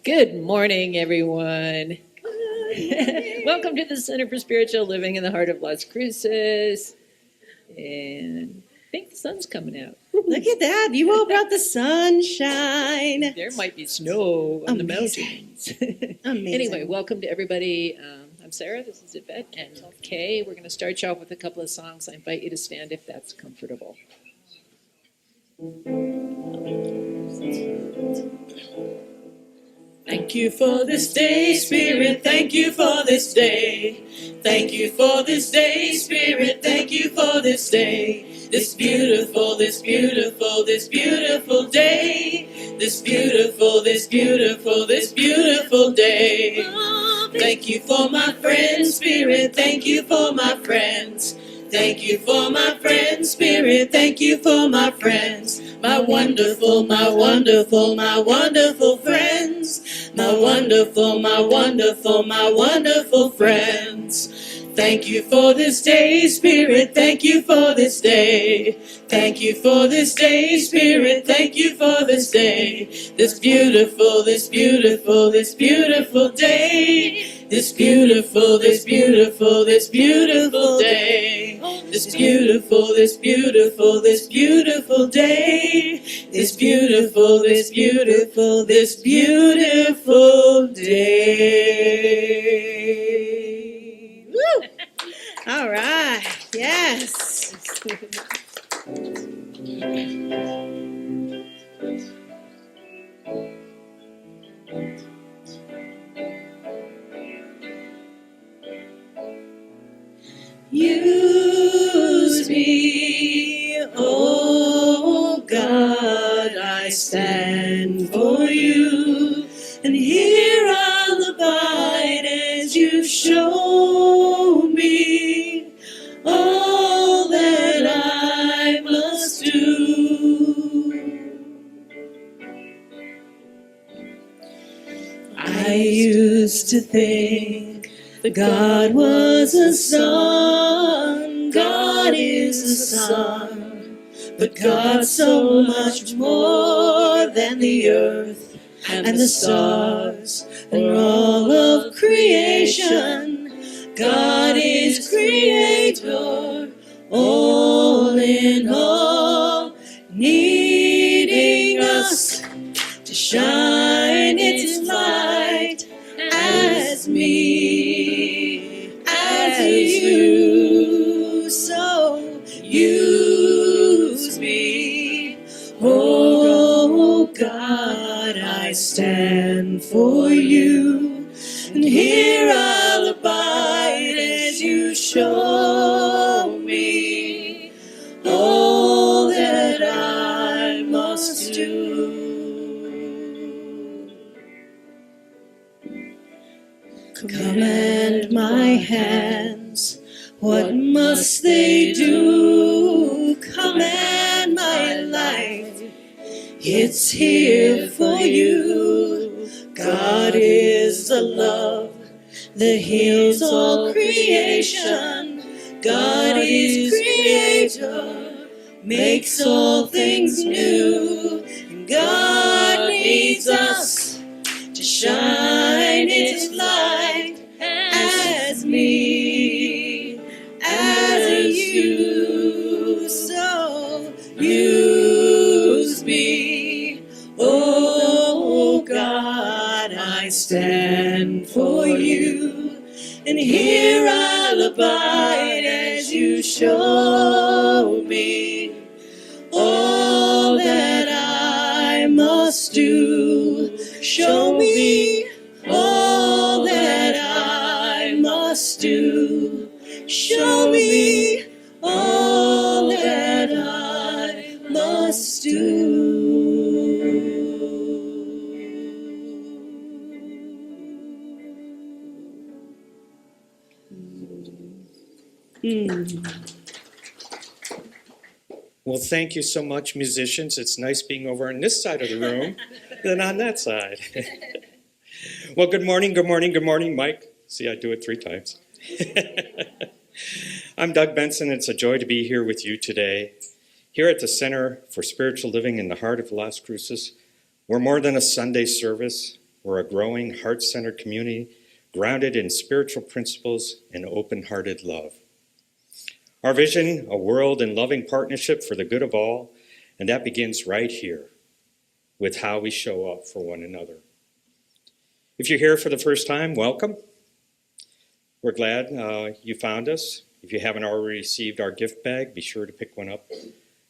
Good morning, everyone. Welcome to the Center for Spiritual Living in the heart of Las Cruces. And I think the sun's coming out. Look at that. You all brought the sunshine. There might be snow on the mountains. Amazing. Anyway, welcome to everybody. I'm Sarah, this is Yvette, and Kay. We're going to start you off with a couple of songs. I invite you to stand if that's comfortable. Thank you for this day, Spirit, thank you for this day. Thank you for this day, Spirit, thank you for this day. This beautiful day. This beautiful day. Thank you for my friends, Spirit, thank you for my friends. Thank you for my friends, Spirit, thank you for my friends. My wonderful friends. My wonderful friends. Thank you for this day, Spirit, thank you for this day. Thank you for this day, Spirit, thank you for this day. This beautiful day. This beautiful day. This beautiful day. This beautiful day. This beautiful day. Woo! All right. Yes. Use me, oh God, I stand for you, and here I'll abide as you show me all that I must do. I used to think that God was a sun, God is a sun, but God's so much more than the earth and the stars and all of creation. God is creator, all in all, needing us to shine its light as me, as you. So use me, oh God, I stand for you, and here I'll abide as you show me all that I must do. Command my hands, what must they do? Command my life, it's here for you. God is the love that heals all creation. God is creator, makes all things new. And God needs us to shine its light as me, as you. So use me, oh God, I stand for you, and here I'll abide as you show me all that I must do. Show me all that I must do. Show me all that I must do. Well, thank you so much, musicians. It's nice being over on this side of the room than on that side. Well, good morning, Mike. See, I do it 3 times. I'm Doug Benson. It's a joy to be here with you today. Here at the Center for Spiritual Living in the heart of Las Cruces, we're more than a Sunday service. We're a growing, heart-centered community grounded in spiritual principles and open-hearted love. Our vision, a world in loving partnership for the good of all, and that begins right here with how we show up for one another. If you're here for the first time, welcome. We're glad you found us. If you haven't already received our gift bag, be sure to pick one up,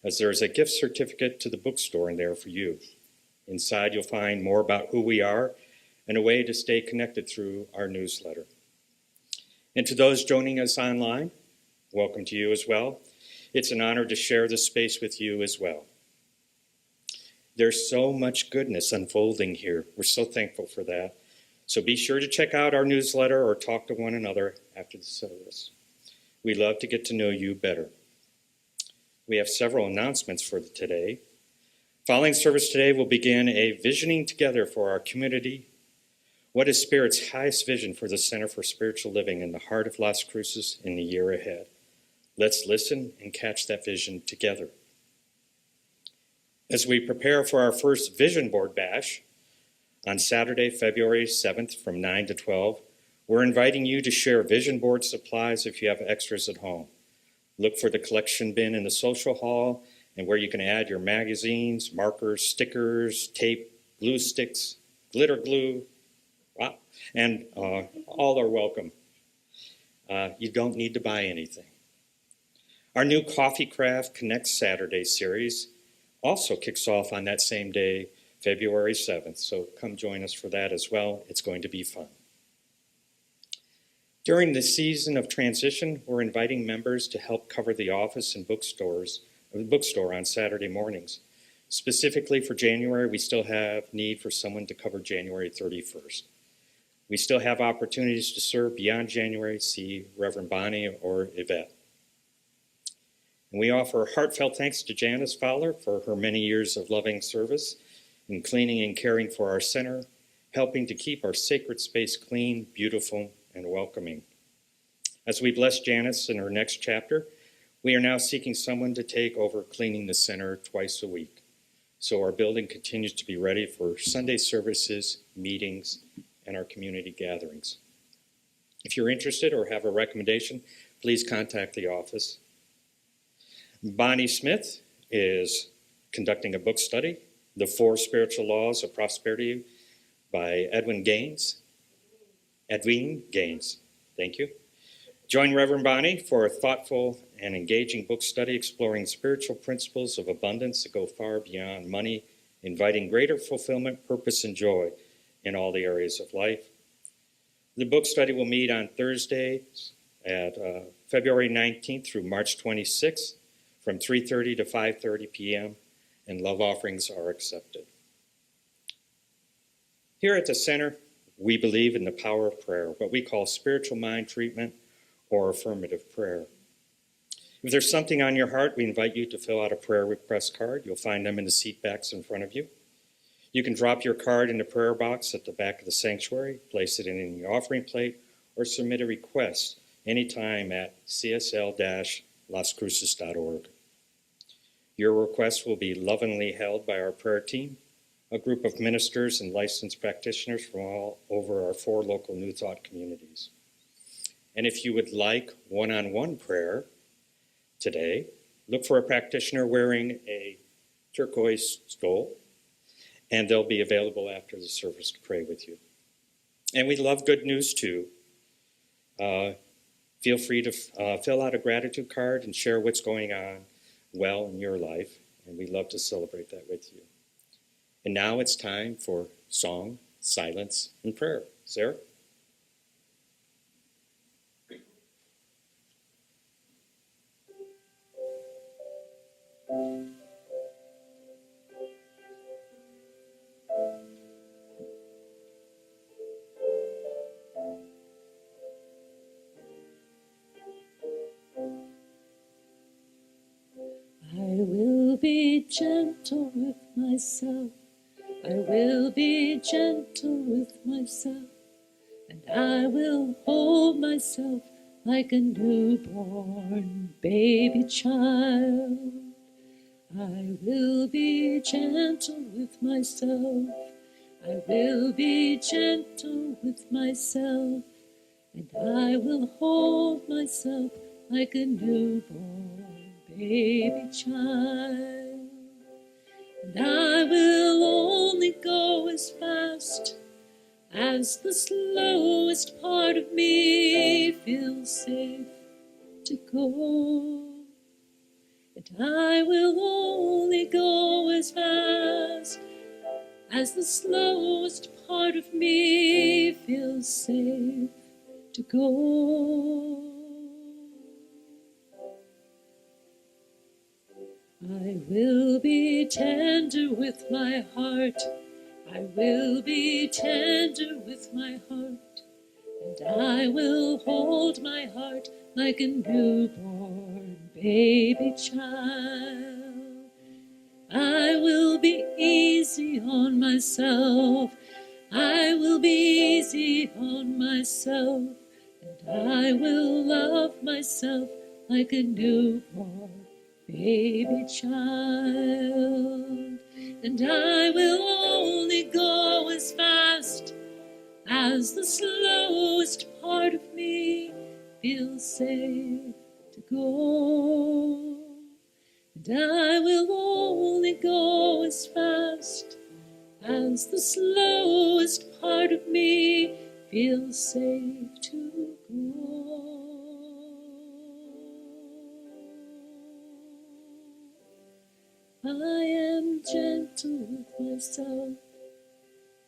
as there's a gift certificate to the bookstore in there for you. Inside, you'll find more about who we are and a way to stay connected through our newsletter. And to those joining us online, welcome to you as well. It's an honor to share this space with you as well. There's so much goodness unfolding here. We're so thankful for that. So be sure to check out our newsletter or talk to one another after the service. We love to get to know you better. We have several announcements for today. Following service today, we'll begin a visioning together for our community. What is Spirit's highest vision for the Center for Spiritual Living in the heart of Las Cruces in the year ahead? Let's listen and catch that vision together. As we prepare for our first Vision Board Bash on Saturday, February 7th from 9 to 12, we're inviting you to share vision board supplies if you have extras at home. Look for the collection bin in the social hall and where you can add your magazines, markers, stickers, tape, glue sticks, glitter glue, and all are welcome. You don't need to buy anything. Our new Coffee Craft Connect Saturday series also kicks off on that same day, February 7th, so come join us for that as well. It's going to be fun. During the season of transition, we're inviting members to help cover the office and bookstore on Saturday mornings. Specifically for January, we still have need for someone to cover January 31st. We still have opportunities to serve beyond January. See Reverend Bonnie or Yvette. And we offer heartfelt thanks to Janice Fowler for her many years of loving service in cleaning and caring for our center, helping to keep our sacred space clean, beautiful, and welcoming. As we bless Janice in her next chapter, we are now seeking someone to take over cleaning the center twice a week. So our building continues to be ready for Sunday services, meetings, and our community gatherings. If you're interested or have a recommendation, please contact the office. Bonnie Smith is conducting a book study, The 4 Spiritual Laws of Prosperity by Edwin Gaines, thank you. Join Reverend Bonnie for a thoughtful and engaging book study exploring spiritual principles of abundance that go far beyond money, inviting greater fulfillment, purpose, and joy in all the areas of life. The book study will meet on Thursdays at February 19th through March 26th from 3:30 to 5:30 p.m., and love offerings are accepted. Here at the center, we believe in the power of prayer, what we call spiritual mind treatment or affirmative prayer. If there's something on your heart, we invite you to fill out a prayer request card. You'll find them in the seat backs in front of you. You can drop your card in the prayer box at the back of the sanctuary, place it in the offering plate, or submit a request anytime at csl-lascruces.org. Your request will be lovingly held by our prayer team, a group of ministers and licensed practitioners from all over our 4 local New Thought communities. And if you would like one-on-one prayer today, look for a practitioner wearing a turquoise stole, and they'll be available after the service to pray with you. And we love good news too. Feel free to fill out a gratitude card and share what's going on well in your life, and we love to celebrate that with you. And now it's time for song, silence, and prayer. Sarah? I will be gentle with myself. I will be gentle with myself. And I will hold myself like a newborn baby child. I will be gentle with myself. I will be gentle with myself, and I will hold myself like a newborn baby child. And I will only go as fast as the slowest part of me feels safe to go. And I will only go as fast as the slowest part of me feels safe to go. I will be tender with my heart. I will be tender with my heart. And I will hold my heart like a newborn baby child. I will be easy on myself. I will be easy on myself. And I will love myself like a newborn baby child. And I will only go as fast as the slowest part of me feels safe to go. And I will only go as fast as the slowest part of me feels safe to go. I am gentle with myself.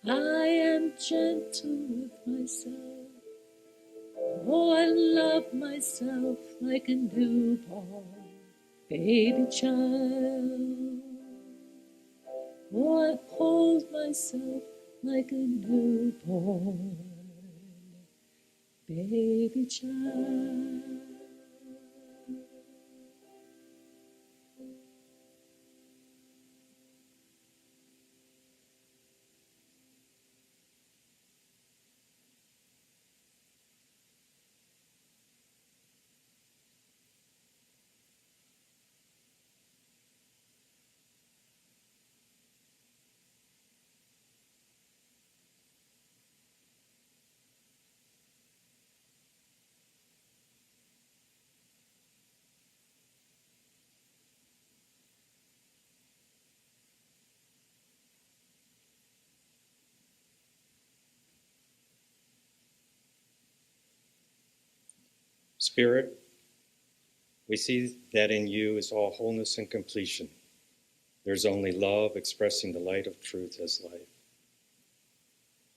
I am gentle with myself. Oh, I love myself like a newborn baby child. Oh, I hold myself like a newborn baby child. Spirit, we see that in you is all wholeness and completion. There's only love expressing the light of truth as life.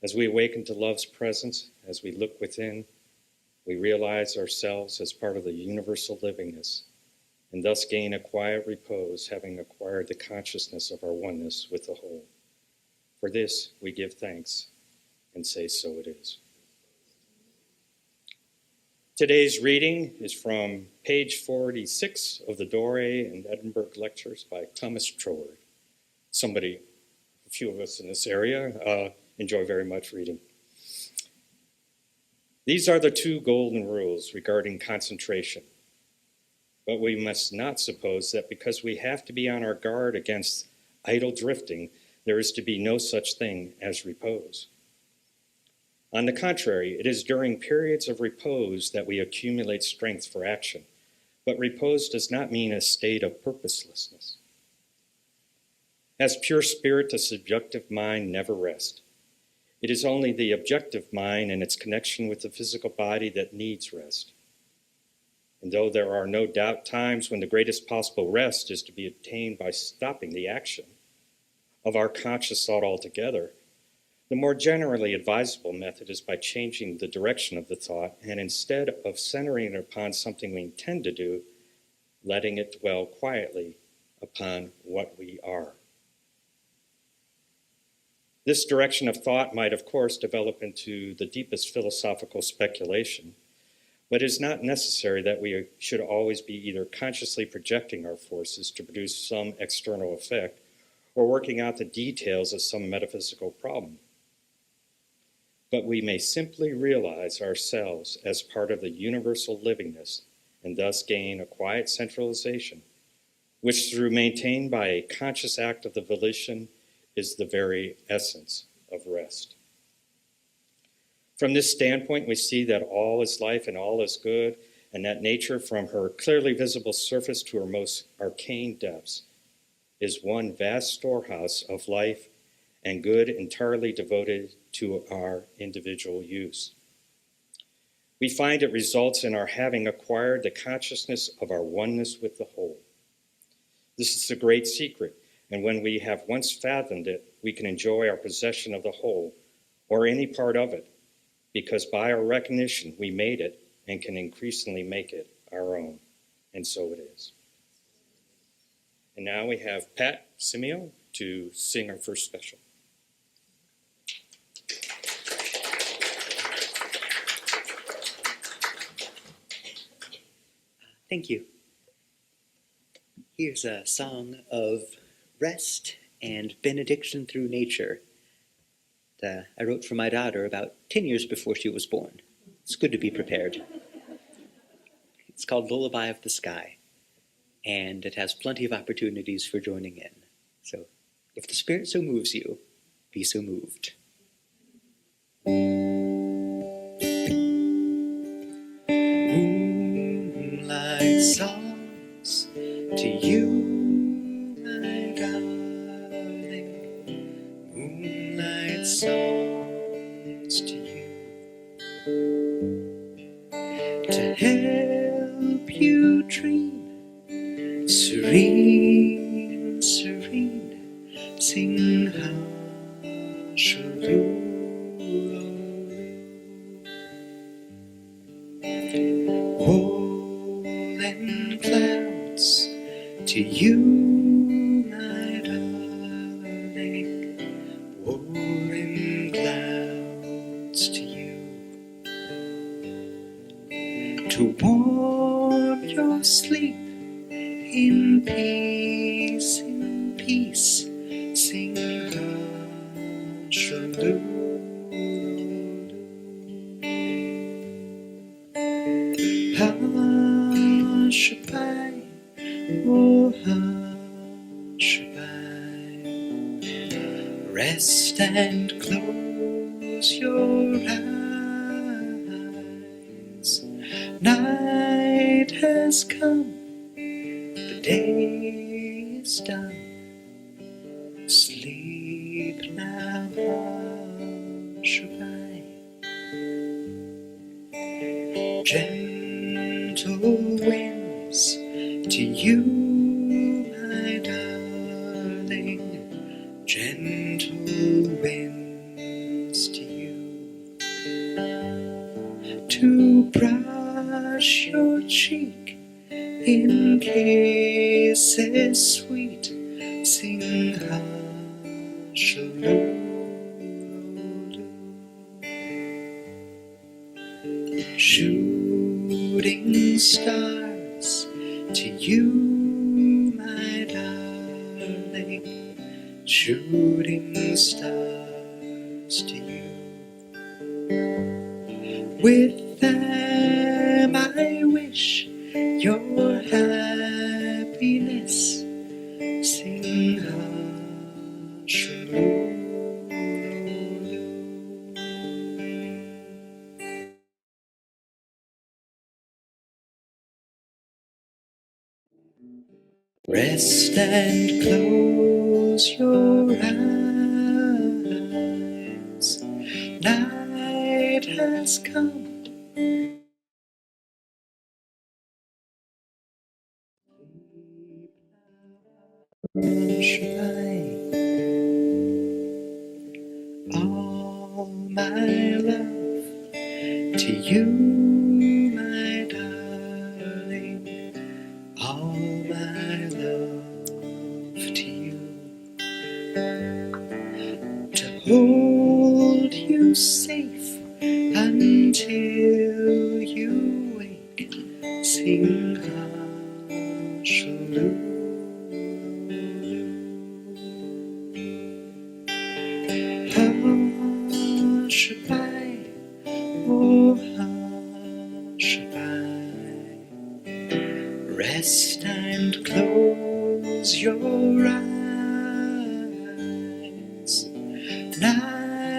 As we awaken to love's presence, as we look within, we realize ourselves as part of the universal livingness, and thus gain a quiet repose, having acquired the consciousness of our oneness with the whole. For this we give thanks and say, so it is. Today's reading is from page 46 of the Doré and Edinburgh Lectures by Thomas Troward. A few of us in this area enjoy very much reading. These are the two golden rules regarding concentration. But we must not suppose that because we have to be on our guard against idle drifting, there is to be no such thing as repose. On the contrary, it is during periods of repose that we accumulate strength for action. But repose does not mean a state of purposelessness. As pure spirit, the subjective mind never rests. It is only the objective mind and its connection with the physical body that needs rest. And though there are no doubt times when the greatest possible rest is to be obtained by stopping the action of our conscious thought altogether, the more generally advisable method is by changing the direction of the thought and instead of centering it upon something we intend to do, letting it dwell quietly upon what we are. This direction of thought might, of course, develop into the deepest philosophical speculation, but it is not necessary that we should always be either consciously projecting our forces to produce some external effect or working out the details of some metaphysical problem. But we may simply realize ourselves as part of the universal livingness and thus gain a quiet centralization, which, through maintained by a conscious act of the volition, is the very essence of rest. From this standpoint, we see that all is life and all is good, and that nature, from her clearly visible surface to her most arcane depths, is one vast storehouse of life and good entirely devoted to our individual use. We find it results in our having acquired the consciousness of our oneness with the whole. This is the great secret, and when we have once fathomed it, we can enjoy our possession of the whole, or any part of it, because by our recognition we made it and can increasingly make it our own, and so it is. And now we have Pat Simeo to sing our first special. Thank you. Here's a song of rest and benediction through nature that I wrote for my daughter about 10 years before she was born. It's good to be prepared. It's called Lullaby of the Sky, and it has plenty of opportunities for joining in. So if the Spirit so moves you, be so moved. Moonlight songs to you, my darling. Moonlight songs to you, to help you dream. Serene, serene, sing Hallelujah. Rolling clouds to you, my darling. Rolling clouds to you, to warm your sleep. In peace, sing Hallelujah. Shabbai, oh Shabbai. Rest and close your eyes. Night has come, the day is done. Sleep now, Shabbai. Gentle winds to you, my darling. Gentle winds to you, to brush your cheek in kisses sweet. Sing Hallelujah. Shooting stars to you, my darling. Shooting stars to you. With them I wish your happiness. Sing Hallelujah. Rest and close your eyes. Night has come. Shine. All my love to you, my darling. All my love to you, to hold you safe until you wake. Sing Hallelujah. Shabbai, oh Shabbai. Rest and close your eyes. Night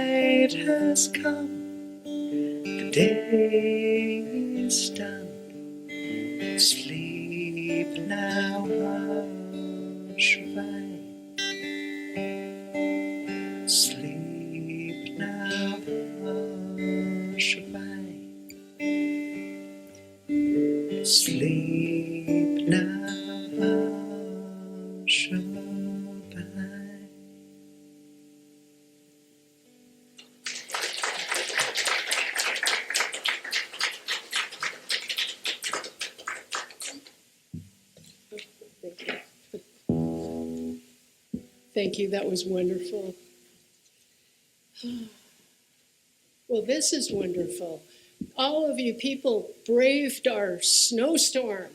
has come, the day is done. Sleep now, Shivai. Sleep now, Shivai. Sleep now, Shivai. Thank you. That was wonderful. Well, this is wonderful. All of you people braved our snowstorm.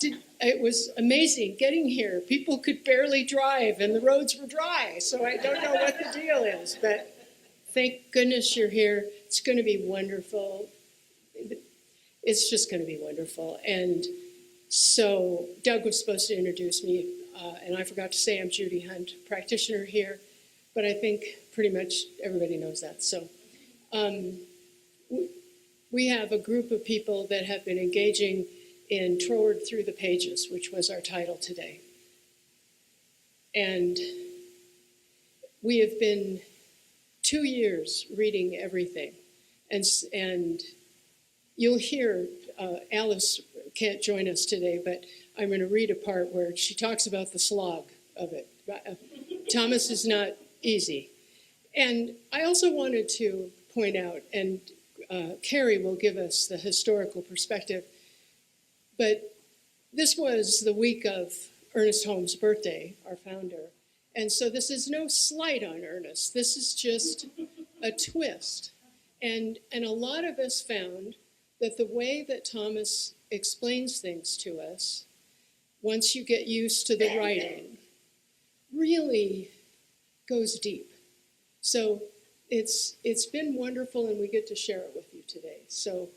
It was amazing getting here. People could barely drive and the roads were dry. So I don't know what the deal is, but thank goodness you're here. It's going to be wonderful. It's just going to be wonderful. And so Doug was supposed to introduce me, and I forgot to say I'm Judy Hunt, practitioner here, but I think pretty much everybody knows that. So we have a group of people that have been engaging in Troward Through the Pages, which was our title today. And we have been 2 years reading everything. And you'll hear, Alice can't join us today, but I'm going to read a part where she talks about the slog of it. Thomas is not easy. And I also wanted to point out, and Carrie will give us the historical perspective, but this was the week of Ernest Holmes' birthday, our founder. And so this is no slight on Ernest. This is just a twist. And a lot of us found that the way that Thomas explains things to us, once you get used to the writing, really goes deep. So it's been wonderful, and we get to share it with you today. So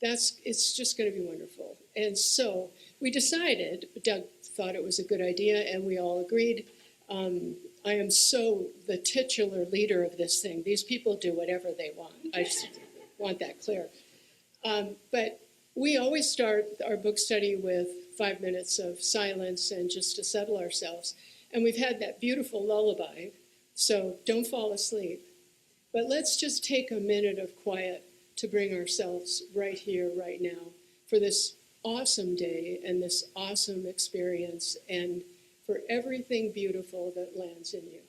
it's just going to be wonderful. And so we decided, Doug thought it was a good idea, and we all agreed. I am so the titular leader of this thing. These people do whatever they want. I just want that clear. But we always start our book study with 5 minutes of silence and just to settle ourselves. And we've had that beautiful lullaby, so don't fall asleep. But let's just take a minute of quiet to bring ourselves right here, right now, for this awesome day and this awesome experience and for everything beautiful that lands in you.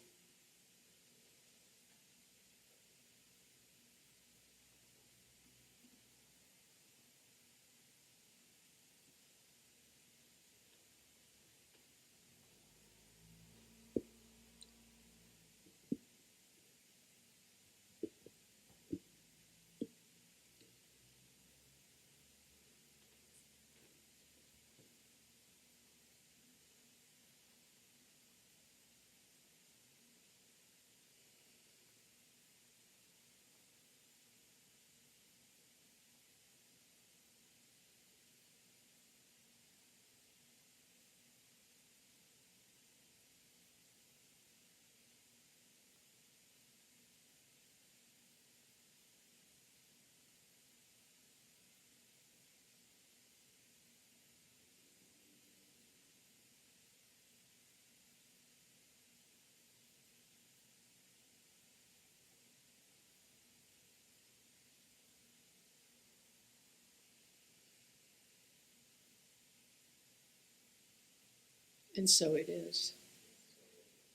And so it is.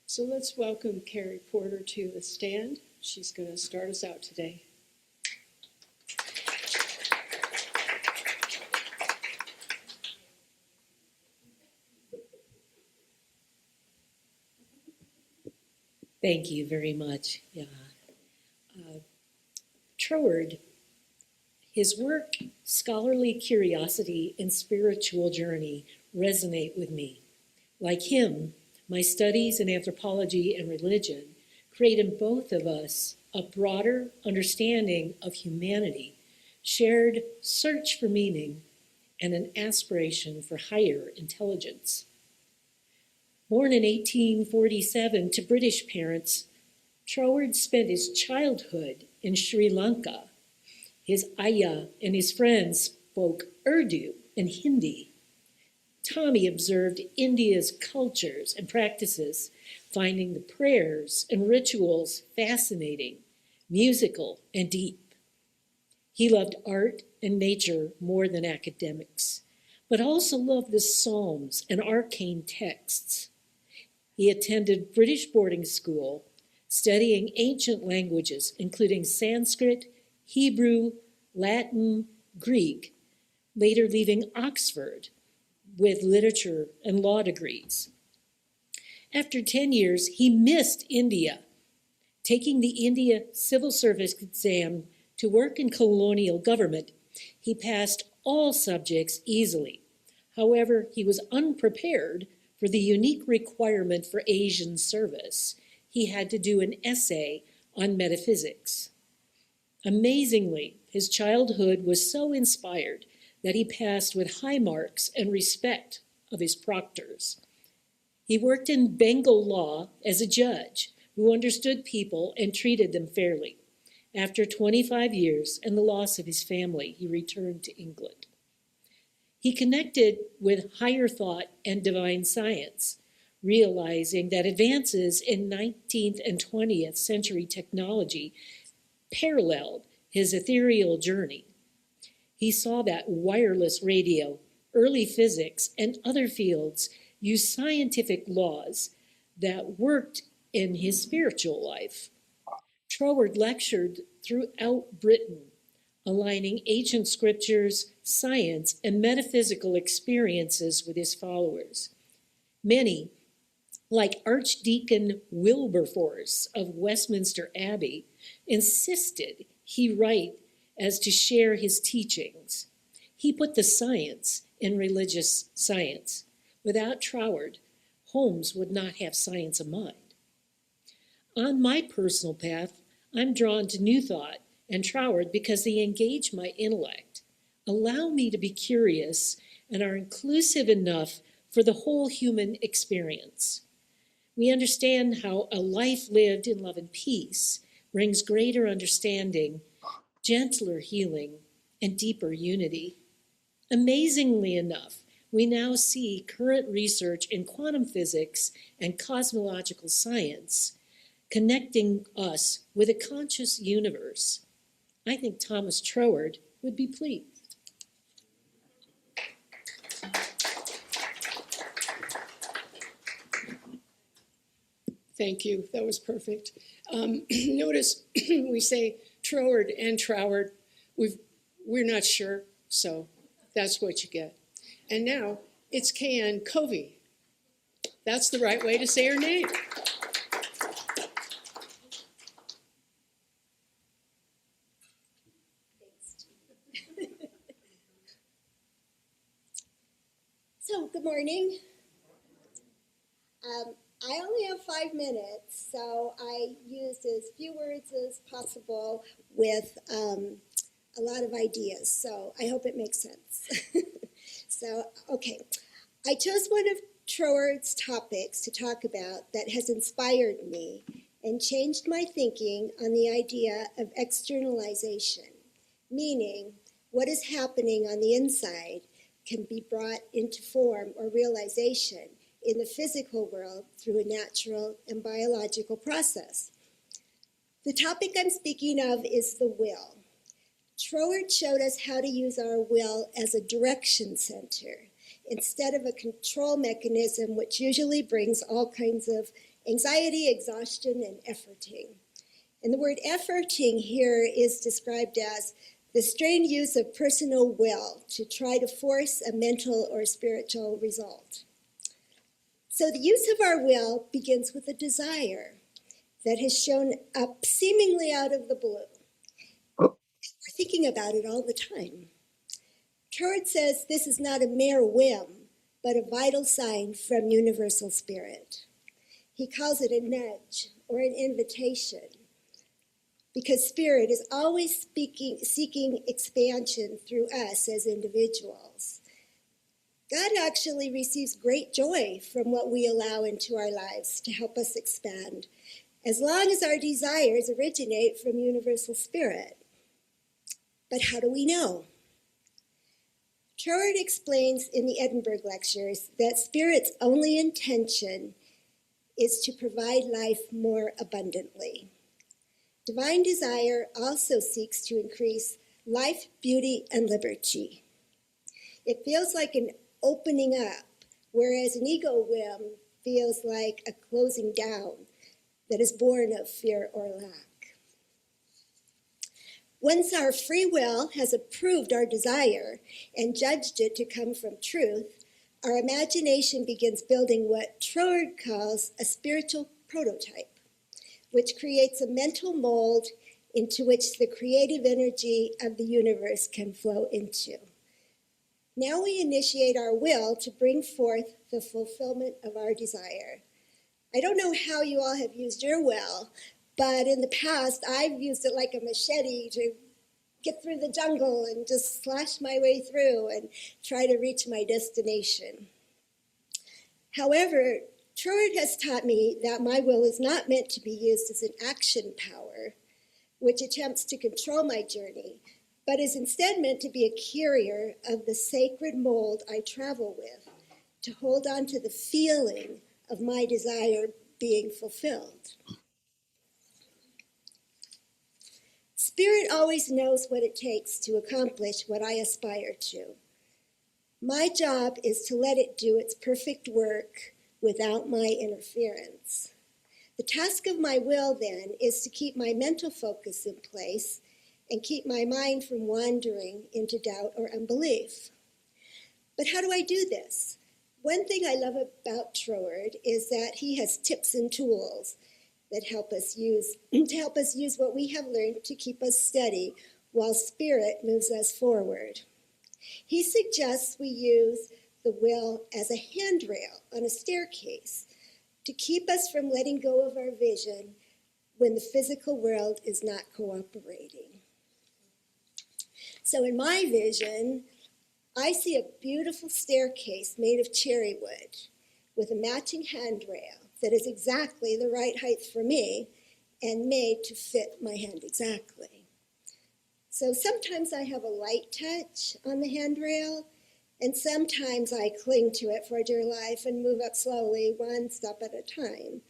So let's welcome Carrie Porter to the stand. She's going to start us out today. Thank you very much. Yeah. Troward, his work, scholarly curiosity, and spiritual journey resonate with me. Like him, my studies in anthropology and religion create in both of us a broader understanding of humanity, shared search for meaning, and an aspiration for higher intelligence. Born in 1847 to British parents, Troward spent his childhood in Sri Lanka. His ayah and his friends spoke Urdu and Hindi. Tommy observed India's cultures and practices, finding the prayers and rituals fascinating, musical, and deep. He loved art and nature more than academics, but also loved the Psalms and arcane texts. He attended British boarding school, studying ancient languages, including Sanskrit, Hebrew, Latin, Greek, later leaving Oxford with literature and law degrees. After 10 years, he missed India, taking the India Civil Service exam to work in colonial government. He passed all subjects easily. However, he was unprepared for the unique requirement for Asian service. He had to do an essay on metaphysics. Amazingly, his childhood was so inspired that he passed with high marks and respect of his proctors. He worked in Bengal law as a judge who understood people and treated them fairly. After 25 years and the loss of his family, he returned to England. He connected with higher thought and divine science, realizing that advances in 19th and 20th century technology paralleled his ethereal journey. He saw that wireless radio, early physics, and other fields used scientific laws that worked in his spiritual life. Troward lectured throughout Britain, aligning ancient scriptures, science, and metaphysical experiences with his followers. Many, like Archdeacon Wilberforce of Westminster Abbey, insisted he write as to share his teachings. He put the science in religious science. Without Troward, Holmes would not have science of mind. On my personal path, I'm drawn to New Thought and Troward because they engage my intellect, allow me to be curious, and are inclusive enough for the whole human experience. We understand how a life lived in love and peace brings greater understanding, gentler healing, and deeper unity. Amazingly enough, we now see current research in quantum physics and cosmological science connecting us with a conscious universe. I think Thomas Troward would be pleased. Thank you. That was perfect. Notice we say Troward and Troward. We're not sure, so that's what you get. And now it's Kayan Covey. That's the right way to say her name. So, good morning. I only have 5 minutes, so I used as few words as possible with a lot of ideas, so I hope it makes sense. So, okay. I chose one of Troward's topics to talk about that has inspired me and changed my thinking on the idea of externalization, meaning what is happening on the inside can be brought into form or realization in the physical world through a natural and biological process. The topic I'm speaking of is the will. Troward showed us how to use our will as a direction center instead of a control mechanism, which usually brings all kinds of anxiety, exhaustion, and efforting. And the word efforting here is described as the strained use of personal will to try to force a mental or spiritual result. So the use of our will begins with a desire that has shown up seemingly out of the blue. We're thinking about it all the time. Troward says this is not a mere whim, but a vital sign from universal spirit. He calls it a nudge or an invitation, because spirit is always seeking expansion through us as individuals. God actually receives great joy from what we allow into our lives to help us expand. as long as our desires originate from universal spirit. But how do we know? Troward explains in the Edinburgh Lectures that spirit's only intention is to provide life more abundantly. Divine desire also seeks to increase life, beauty, and liberty. It feels like an opening up, whereas an ego whim feels like a closing down that is born of fear or lack. Once our free will has approved our desire and judged it to come from truth, our imagination begins building what Troward calls a spiritual prototype, which creates a mental mold into which the creative energy of the universe can flow into. Now we initiate our will to bring forth the fulfillment of our desire. I don't know how you all have used your will, but in the past I've used it like a machete to get through the jungle and just slash my way through and try to reach my destination. However, Troward has taught me that my will is not meant to be used as an action power, which attempts to control my journey, but is instead meant to be a carrier of the sacred mold I travel with, to hold on to the feeling of my desire being fulfilled. Spirit always knows what it takes to accomplish what I aspire to. My job is to let it do its perfect work without my interference. The task of my will, then, is to keep my mental focus in place and keep my mind from wandering into doubt or unbelief. But how do I do this? One thing I love about Troward is that he has tips and tools that help us use what we have learned to keep us steady while spirit moves us forward. He suggests we use the will as a handrail on a staircase to keep us from letting go of our vision when the physical world is not cooperating. So in my vision, I see a beautiful staircase made of cherry wood with a matching handrail that is exactly the right height for me and made to fit my hand exactly. So sometimes I have a light touch on the handrail, and sometimes I cling to it for dear life and move up slowly, one step at a time.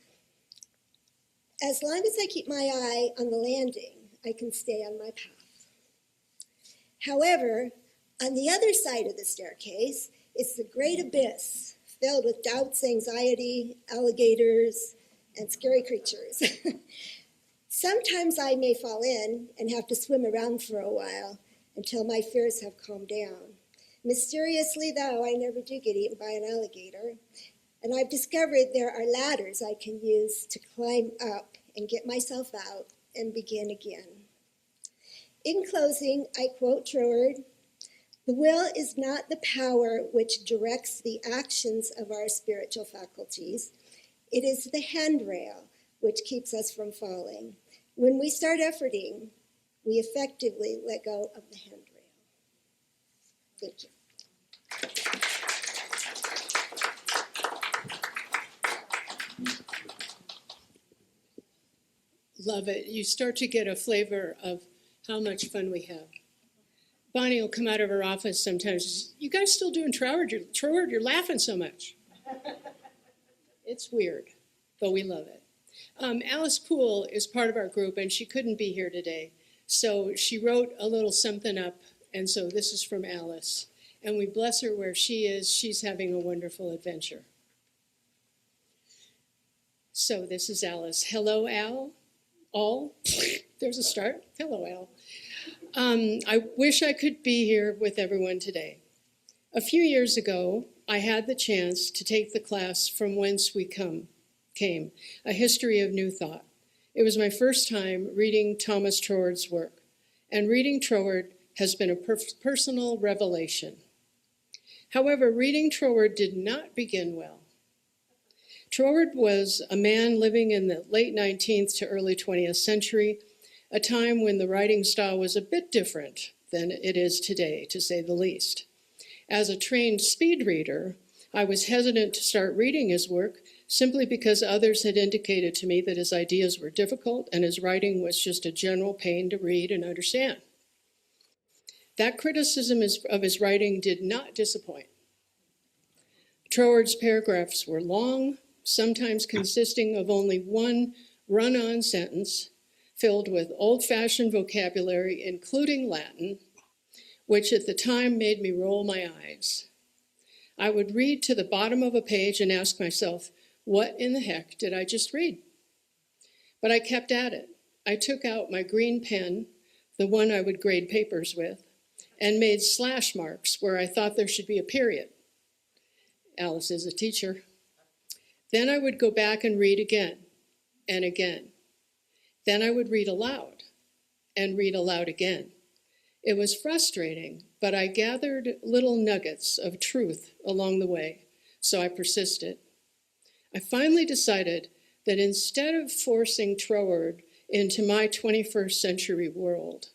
As long as I keep my eye on the landing, I can stay on my path. However, on the other side of the staircase is the great abyss filled with doubts, anxiety, alligators, and scary creatures. Sometimes I may fall in and have to swim around for a while until my fears have calmed down. Mysteriously, though, I never do get eaten by an alligator, and I've discovered there are ladders I can use to climb up and get myself out and begin again. In closing, I quote Troward, "The will is not the power which directs the actions of our spiritual faculties. It is the handrail which keeps us from falling. When we start efforting, we effectively let go of the handrail." Thank you. Love it. You start to get a flavor of how much fun we have. Bonnie will come out of her office sometimes. "You guys still doing Troward? You're laughing so much." It's weird, but we love it. Alice Poole is part of our group, and she couldn't be here today. So she wrote a little something up, and so this is from Alice. And we bless her where she is. She's having a wonderful adventure. So this is Alice. Hello, Al. All. There's a start. Hello, Al. I wish I could be here with everyone today. A few years ago, I had the chance to take the class From Whence We Came, A History of New Thought. It was my first time reading Thomas Troward's work, and reading Troward has been a personal revelation. However, reading Troward did not begin well. Troward was a man living in the late 19th to early 20th century, a time when the writing style was a bit different than it is today, to say the least. As a trained speed reader, I was hesitant to start reading his work simply because others had indicated to me that his ideas were difficult and his writing was just a general pain to read and understand. That criticism of his writing did not disappoint. Troward's paragraphs were long, sometimes consisting of only one run-on sentence, filled with old-fashioned vocabulary, including Latin, which at the time made me roll my eyes. I would read to the bottom of a page and ask myself, what in the heck did I just read? But I kept at it. I took out my green pen, the one I would grade papers with, and made slash marks where I thought there should be a period. Alice is a teacher. Then I would go back and read again and again. Then I would read aloud and read aloud again. It was frustrating, but I gathered little nuggets of truth along the way, so I persisted. I finally decided that instead of forcing Troward into my 21st century world,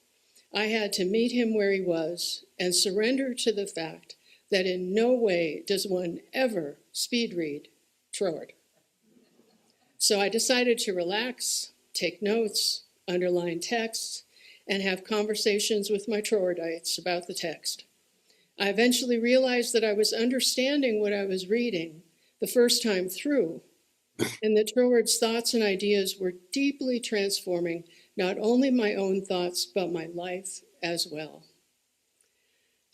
I had to meet him where he was and surrender to the fact that in no way does one ever speed read Troward. So I decided to relax, take notes, underline texts, and have conversations with my Trowardites about the text. I eventually realized that I was understanding what I was reading the first time through, and that Troward's thoughts and ideas were deeply transforming not only my own thoughts, but my life as well.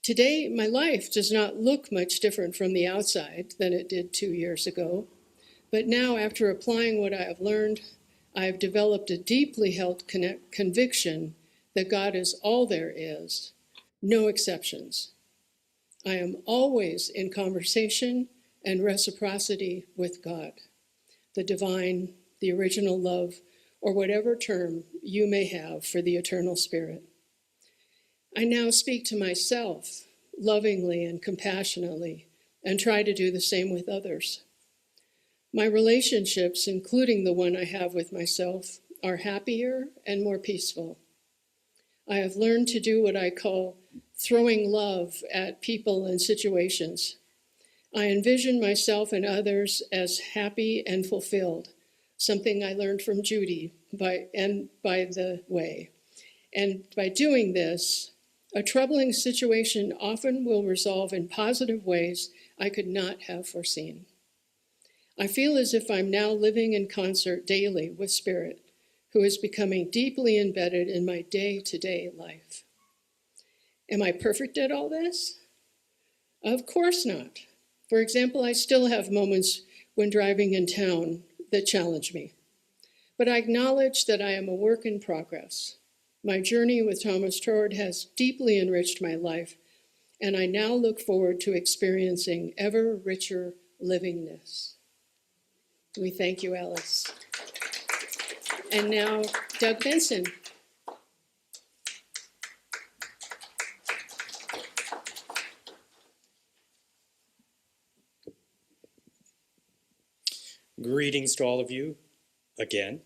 Today, my life does not look much different from the outside than it did 2 years ago, but now, after applying what I have learned, I have developed a deeply held conviction that God is all there is, no exceptions. I am always in conversation and reciprocity with God, the divine, the original love, or whatever term you may have for the eternal spirit. I now speak to myself lovingly and compassionately and try to do the same with others. My relationships, including the one I have with myself, are happier and more peaceful. I have learned to do what I call throwing love at people and situations. I envision myself and others as happy and fulfilled, something I learned from Judy by the way. And by doing this, a troubling situation often will resolve in positive ways I could not have foreseen. I feel as if I'm now living in concert daily with Spirit, who is becoming deeply embedded in my day-to-day life. Am I perfect at all this? Of course not. For example, I still have moments when driving in town that challenge me. But I acknowledge that I am a work in progress. My journey with Thomas Troward has deeply enriched my life, and I now look forward to experiencing ever richer livingness. We thank you, Alice. And now, Doug Benson. Greetings to all of you again.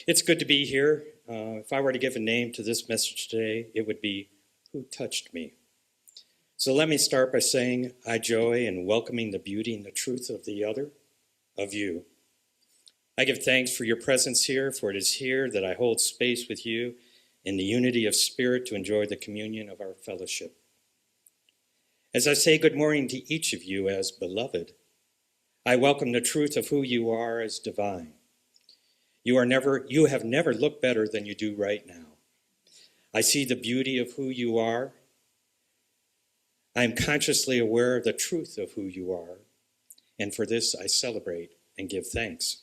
It's good to be here. If I were to give a name to this message today, it would be Who Touched Me? So let me start by saying I joy in welcoming the beauty and the truth of the other, of you. I give thanks for your presence here, for it is here that I hold space with you in the unity of spirit to enjoy the communion of our fellowship. As I say good morning to each of you as beloved, I welcome the truth of who you are as divine. You have never looked better than you do right now. I see the beauty of who you are. I am consciously aware of the truth of who you are, and for this I celebrate and give thanks.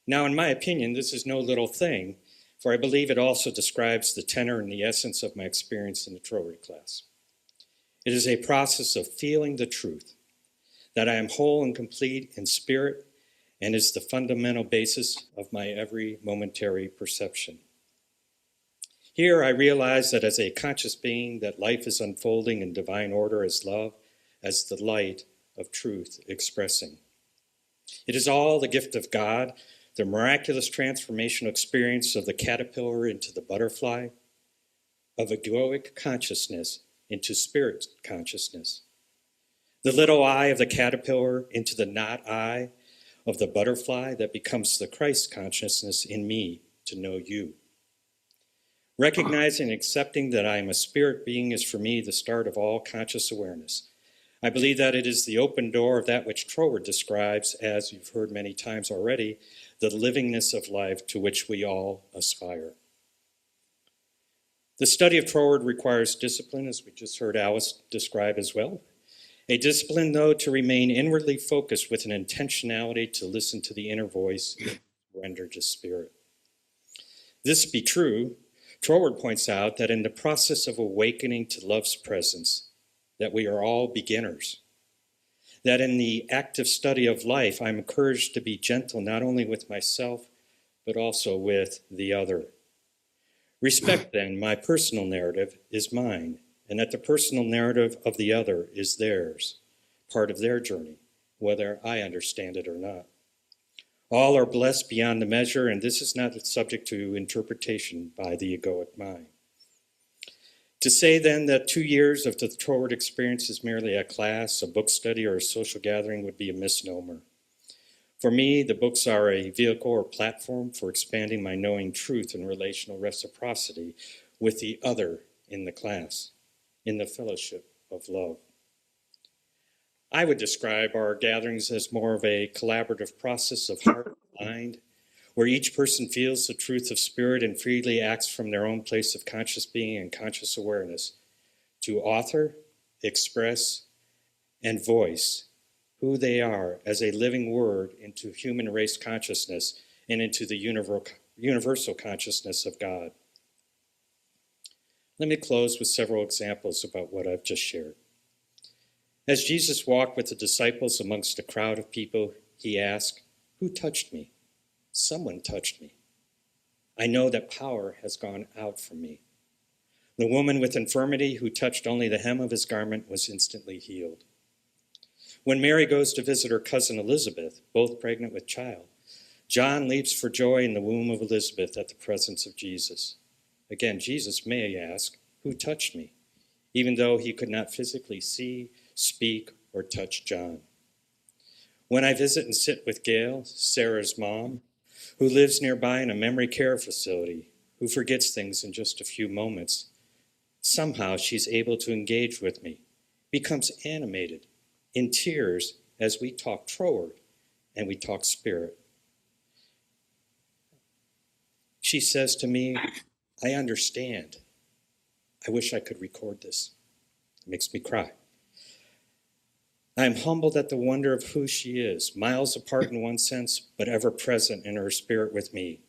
Now, in my opinion, this is no little thing, for I believe it also describes the tenor and the essence of my experience in the Troward class. It is a process of feeling the truth, that I am whole and complete in spirit, and is the fundamental basis of my every momentary perception. Here I realize that as a conscious being, that life is unfolding in divine order as love, as the light of truth expressing. It is all the gift of God, the miraculous transformational experience of the caterpillar into the butterfly, of egoic consciousness into spirit consciousness. the little eye of the caterpillar into the not eye of the butterfly that becomes the Christ consciousness in me to know you. Recognizing and accepting that I am a spirit being is for me the start of all conscious awareness. I believe that it is the open door of that which Troward describes as, you've heard many times already, the livingness of life to which we all aspire. The study of Troward requires discipline, as we just heard Alice describe as well. A discipline, though, to remain inwardly focused with an intentionality to listen to the inner voice rendered to spirit. This be true, Troward points out that in the process of awakening to love's presence, that we are all beginners. That in the active study of life, I'm encouraged to be gentle not only with myself, but also with the other. Respect, then, my personal narrative is mine, and that the personal narrative of the other is theirs, part of their journey, whether I understand it or not. All are blessed beyond the measure, and this is not subject to interpretation by the egoic mind. To say then that 2 years of the Troward experience is merely a class, a book study, or a social gathering would be a misnomer. For me, the books are a vehicle or platform for expanding my knowing truth and relational reciprocity with the other in the class, in the fellowship of love. I would describe our gatherings as more of a collaborative process of heart and mind, where each person feels the truth of spirit and freely acts from their own place of conscious being and conscious awareness to author, express, and voice who they are as a living word into human race consciousness and into the universal consciousness of God. Let me close with several examples about what I've just shared. As Jesus walked with the disciples amongst a crowd of people, he asked, "Who touched me?" "Someone touched me. I know that power has gone out from me." The woman with infirmity who touched only the hem of his garment was instantly healed. When Mary goes to visit her cousin Elizabeth, both pregnant with child, John leaps for joy in the womb of Elizabeth at the presence of Jesus. Again, Jesus may ask, "Who touched me?" even though he could not physically see, speak, or touch John. When I visit and sit with Gail, Sarah's mom, who lives nearby in a memory care facility, who forgets things in just a few moments, somehow she's able to engage with me, becomes animated, in tears as we talk Troward and we talk spirit. She says to me, "I understand. I wish I could record this." It makes me cry. I am humbled at the wonder of who she is, miles apart in one sense, but ever present in her spirit with me.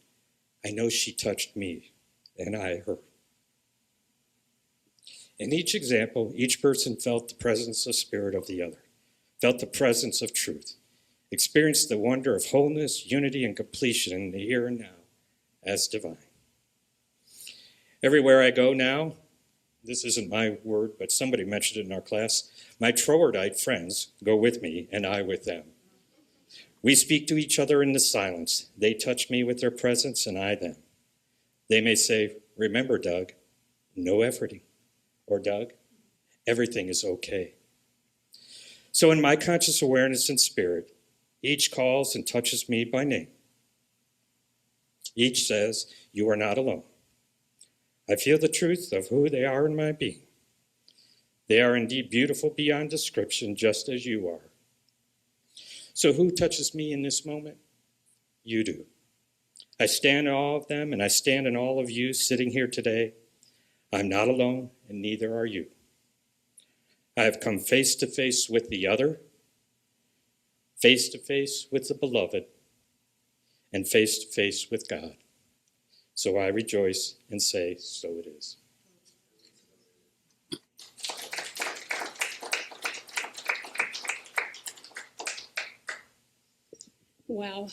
I know she touched me, and I her. In each example, each person felt the presence of spirit of the other, felt the presence of truth, experienced the wonder of wholeness, unity, and completion in the here and now as divine. Everywhere I go now, this isn't my word, but somebody mentioned it in our class, my Trowardite friends go with me and I with them. We speak to each other in the silence. They touch me with their presence and I them. They may say, "Remember, Doug, no efforting," or "Doug, everything is okay." So in my conscious awareness and spirit, each calls and touches me by name. Each says, "You are not alone." I feel the truth of who they are in my being. They are indeed beautiful beyond description, just as you are. So who touches me in this moment? You do. I stand in awe of them, and I stand in all of you sitting here today. I'm not alone, and neither are you. I have come face to face with the other, face to face with the beloved, and face to face with God. So I rejoice and say, so it is. Wow.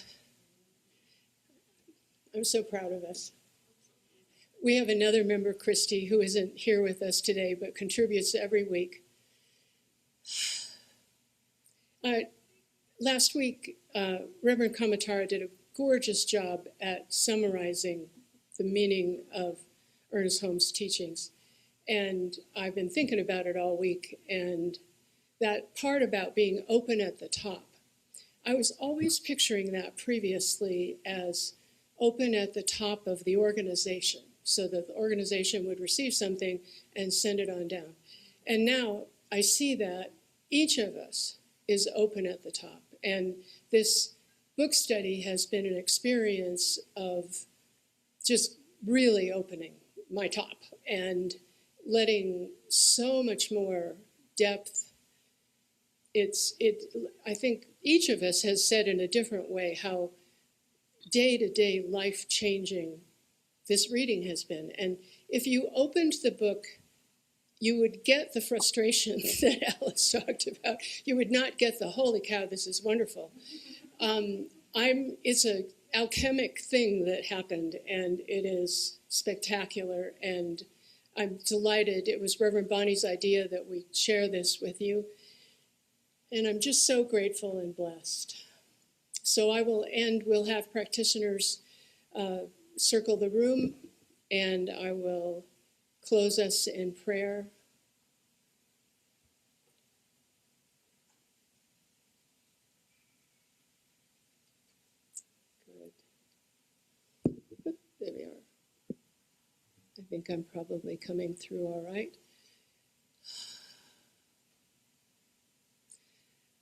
I'm so proud of us. We have another member, Christy, who isn't here with us today, but contributes every week. Last week, Reverend Kamatara did a gorgeous job at summarizing the meaning of Ernest Holmes' teachings. And I've been thinking about it all week, and that part about being open at the top. I was always picturing that previously as open at the top of the organization, so that the organization would receive something and send it on down. And now I see that each of us is open at the top. And this book study has been an experience of just really opening my top and letting so much more depth. I think each of us has said in a different way how day-to-day life-changing this reading has been. And if you opened the book, you would get the frustration that Alice talked about. You would not get the, holy cow, this is wonderful. It's an alchemic thing that happened, and it is spectacular. And I'm delighted. It was Reverend Bonnie's idea that we share this with you. And I'm just so grateful and blessed. So I will end. We'll have practitioners circle the room, and I will close us in prayer. Good. There we are. I think I'm probably coming through all right.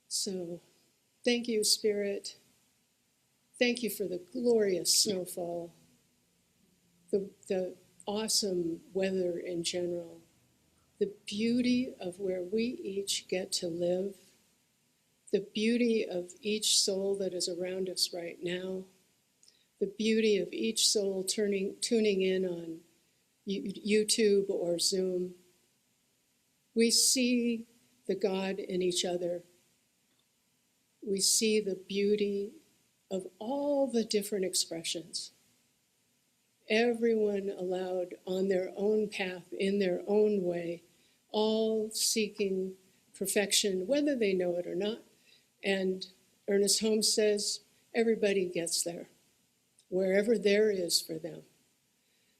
So, thank you, Spirit. Thank you for the glorious snowfall, the awesome weather in general, the beauty of where we each get to live, the beauty of each soul that is around us right now, the beauty of each soul tuning in on YouTube or Zoom. We see the God in each other. We see the beauty of all the different expressions. Everyone allowed on their own path, in their own way, all seeking perfection, whether they know it or not. And Ernest Holmes says, everybody gets there, wherever there is for them.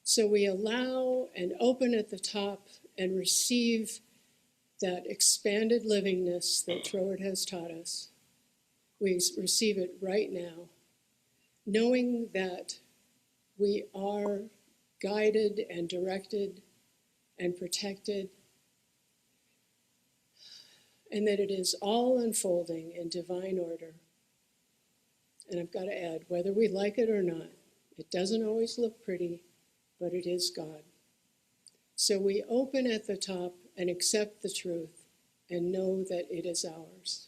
So we allow and open at the top and receive that expanded livingness that Troward has taught us. We receive it right now, knowing that we are guided and directed and protected, and that it is all unfolding in divine order. And I've got to add, whether we like it or not, it doesn't always look pretty, but it is God. So we open at the top and accept the truth and know that it is ours.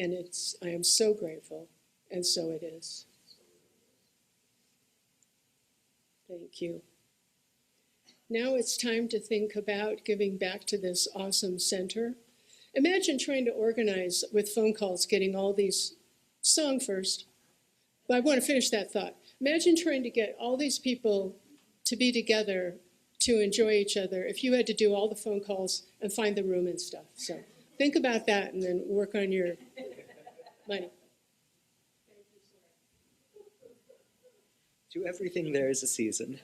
And I am so grateful, and so it is. Thank you. Now it's time to think about giving back to this awesome center. Imagine trying to organize with phone calls, getting all these, song first, but I want to finish that thought. Imagine trying to get all these people to be together to enjoy each other if you had to do all the phone calls and find the room and stuff. So think about that and then work on your money. To everything there is a season.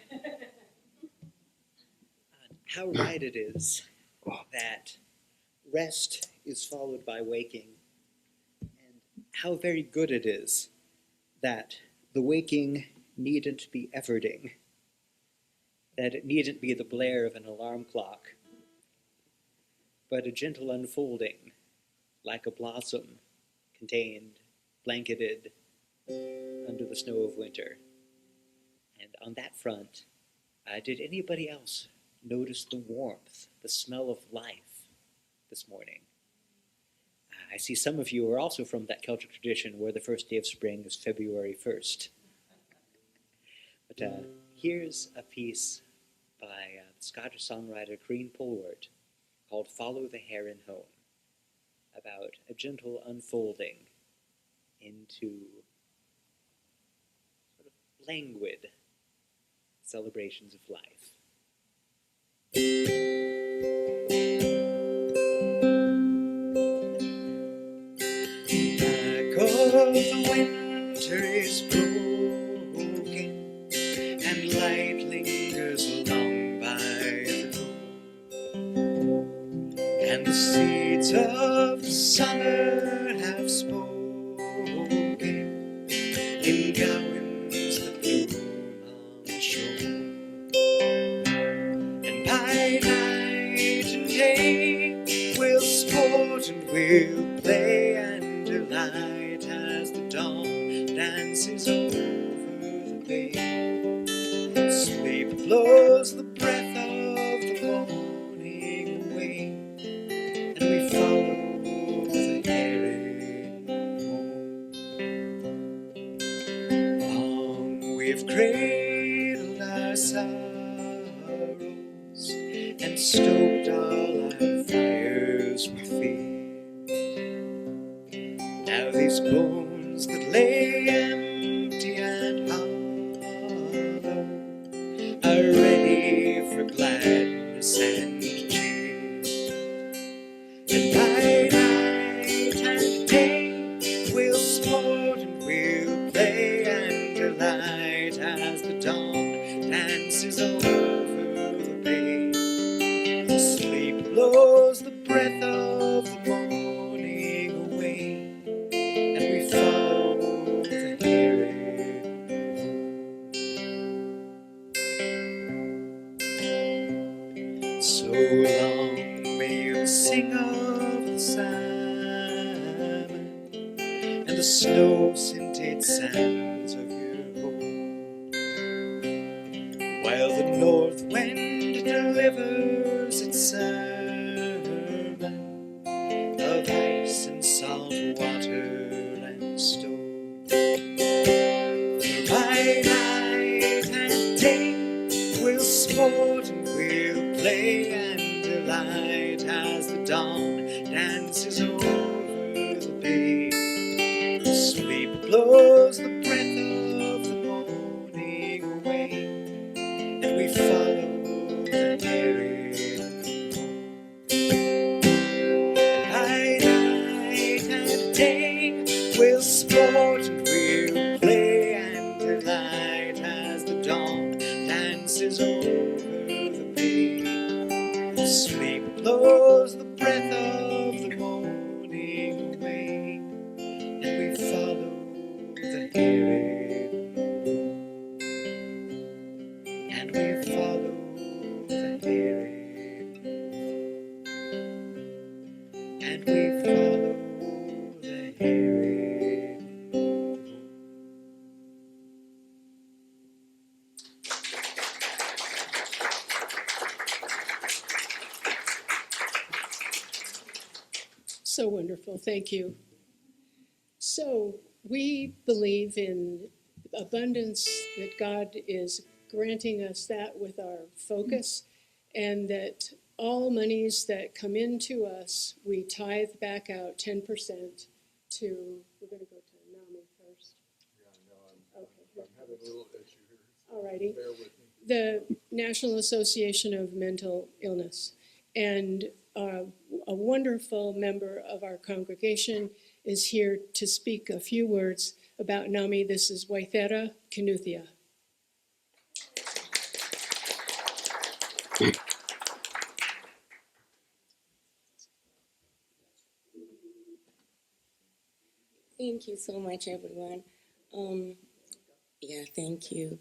How right it is that rest is followed by waking, and how very good it is that the waking needn't be efforting, that it needn't be the blare of an alarm clock, but a gentle unfolding, like a blossom contained, blanketed under the snow of winter. And on that front, did anybody else notice the warmth, the smell of life this morning? I see some of you are also from that Celtic tradition where the first day of spring is February 1st. But here's a piece by the Scottish songwriter Green Polwart called Follow the Heron Home, about a gentle unfolding into sort of languid celebrations of life. Back of the winter is broken, and light lingers along by the road, and the seeds of the summer have spoken in gowns that bloom on the shore. And by night and day we'll sport and we'll play and delight as the dawn dances over the bay. Sleep blows the breath of the morning away, and we follow the herring home. Long we've cradled our sorrows and stoked all our fires with fear. Now these bones that lay empty and hollow are ready for gladness and cheer. And by night and day we'll sport and we'll play and delight as the dawn dances over the bay. Sleep blows the breath of the morning away, and we follow the herring. So long may you sing of the salmon and the snow-scented sands of your home, while the north wind delivers its sermon of ice and salt water and stone. For by night and day we'll sport and we'll play and delight as the dawn dances over the bay. Sleep blows the breath of the morning away, and we follow the herring home. By night and day we'll sport and we'll play and delight as the dawn dances over the bay. Sleep blows the breath of the morning away, and we follow the herring home. And we follow the herring home. And we follow the herring home. So wonderful, thank you. So we believe in abundance, that God is granting us that with our focus, and that all monies that come into us, we tithe back out 10% to, we're going to go to NAMI first. Okay. I'm having a little issue here. All righty. Bear with me. The National Association of Mental Illness. And a wonderful member of our congregation is here to speak a few words about NAMI. This is Waithera Kinuthia. Thank you so much, everyone. Thank you.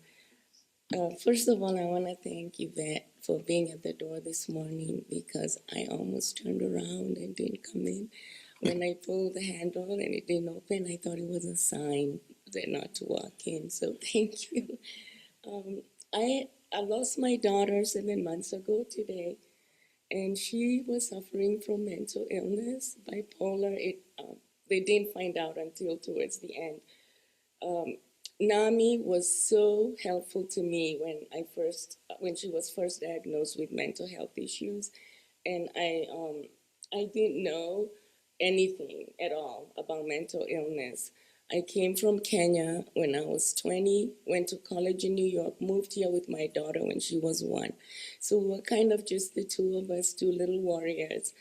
First of all, I want to thank Yvette for being at the door this morning, because I almost turned around and didn't come in. When I pulled the handle and it didn't open, I thought it was a sign that not to walk in. So thank you. I lost my daughter 7 months ago today, and she was suffering from mental illness, bipolar. They didn't find out until towards the end. NAMI was so helpful to me when she was first diagnosed with mental health issues, and I didn't know anything at all about mental illness. I came from Kenya when I was 20, went to college in New York, moved here with my daughter when she was 1. So we were kind of just the two of us, two little warriors.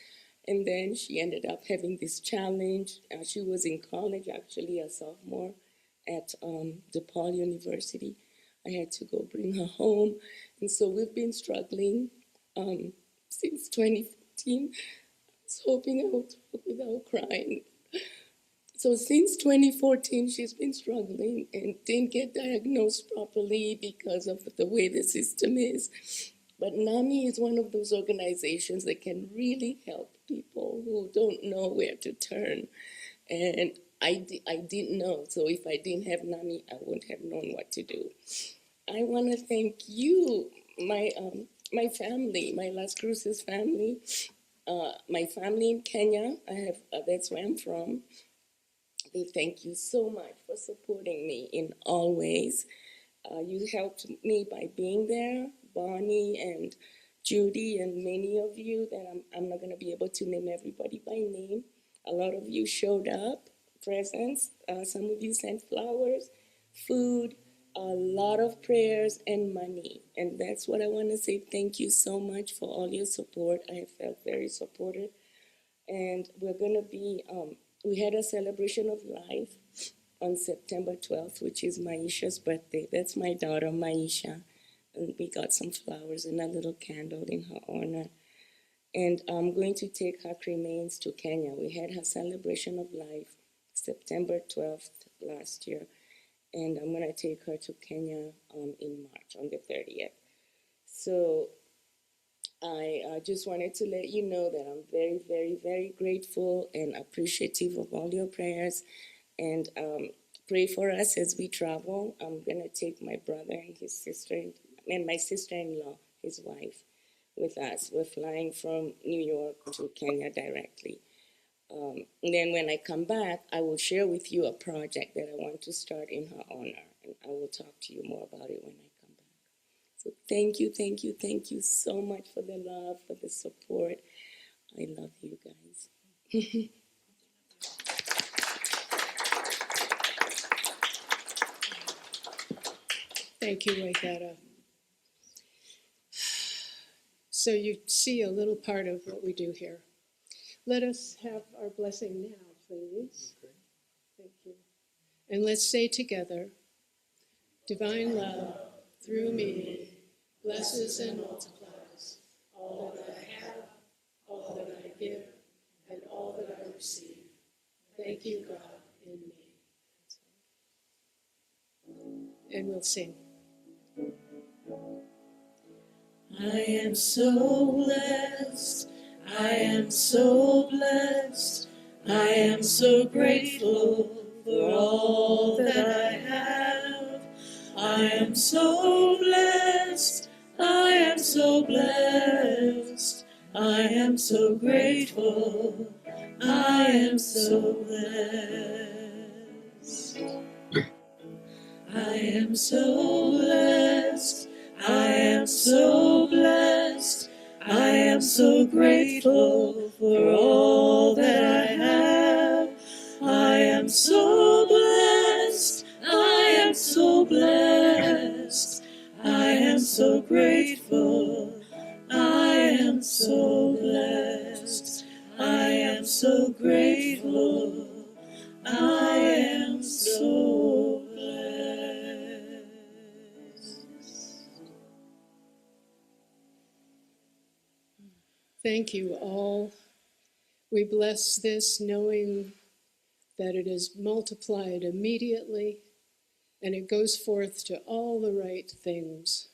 And then she ended up having this challenge. She was in college, actually, a sophomore at DePaul University. I had to go bring her home. And so we've been struggling since 2015. was hoping I would talk without crying. So since 2014, she's been struggling and didn't get diagnosed properly because of the way the system is. But NAMI is one of those organizations that can really help people who don't know where to turn. And I didn't know. So if I didn't have NAMI, I wouldn't have known what to do. I want to thank you, my family, my Las Cruces family, my family in Kenya. That's where I'm from. They thank you so much for supporting me in all ways. You helped me by being there, Bonnie and Judy and many of you that I'm not going to be able to name everybody by name. A lot of you showed up, presents. Some of you sent flowers, food, a lot of prayers and money. And that's what I want to say. Thank you so much for all your support. I have felt very supported. And we're going to be, we had a celebration of life on September 12th, which is Maisha's birthday. That's my daughter, Maisha. And we got some flowers and a little candle in her honor. And I'm going to take her cremains to Kenya. We had her celebration of life September 12th last year. And I'm going to take her to Kenya in March, on the 30th. So I just wanted to let you know that I'm very, very, very grateful and appreciative of all your prayers. And pray for us as we travel. I'm going to take my brother and his sister, and my sister-in-law, his wife, with us. We're flying from New York to Kenya directly. And then when I come back, I will share with you a project that I want to start in her honor. And I will talk to you more about it when I come back. So thank you, thank you, thank you so much for the love, for the support. I love you guys. Thank you, Waikata. So you see a little part of what we do here. Let us have our blessing now, please. Thank you. And let's say together, divine love through me blesses and multiplies all that I have, all that I give, and all that I receive. Thank you, God, in me. And we'll sing. I am so blessed, I am so blessed, I am so grateful for all that I have. I am so blessed, I am so blessed, I am so grateful, I am so blessed. I am so blessed, I am so blessed, I am so grateful for all that I have. I am so blessed, I am so blessed, I am so grateful, I am so blessed, I am so grateful, I am so blessed. Thank you all. We bless this knowing that it is multiplied immediately and it goes forth to all the right things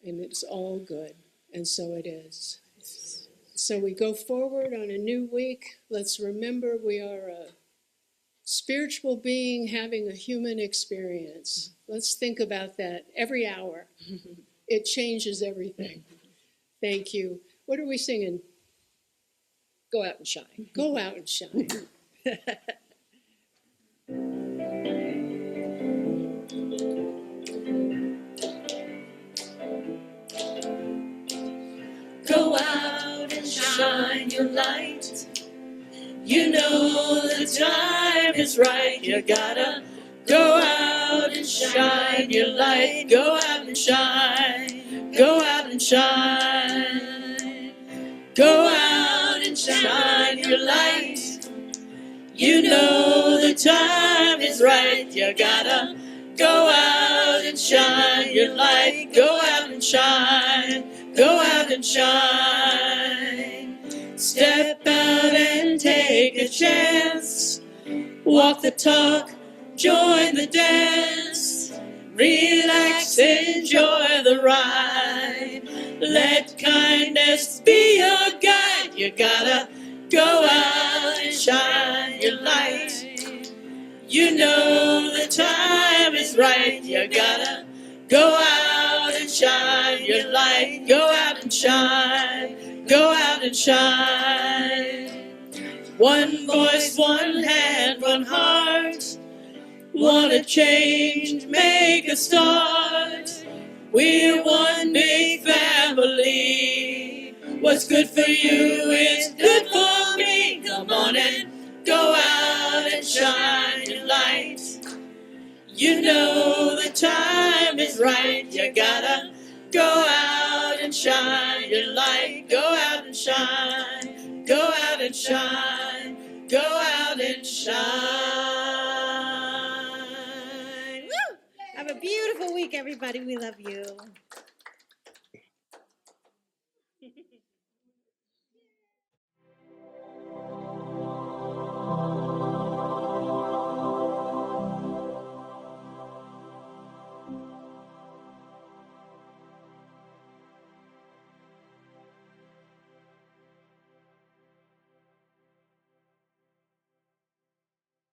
and it's all good, and so it is. So we go forward on a new week. Let's remember we are a spiritual being having a human experience. Let's think about that every hour. It changes everything. Thank you. What are we singing? Go out and shine. Go out and shine. Go out and shine your light. You know the time is right. You gotta go out and shine your light. Go out and shine. Go out and shine. Go out and shine your light. You know the time is right. You gotta go out and shine your light. Go out and shine. Go out and shine. Step out chance. Walk the talk, join the dance. Relax, enjoy the ride. Let kindness be your guide. You gotta go out and shine your light. You know the time is right. You gotta go out and shine your light. Go out and shine. Go out and shine. One voice, one hand, one heart. Wanna change, make a start. We're one big family. What's good for you is good for me. Come on and go out and shine your light. You know the time is right. You gotta go out and shine your light. Go out and shine. Go out and shine. Go out and shine. Have a beautiful week, everybody. We love you.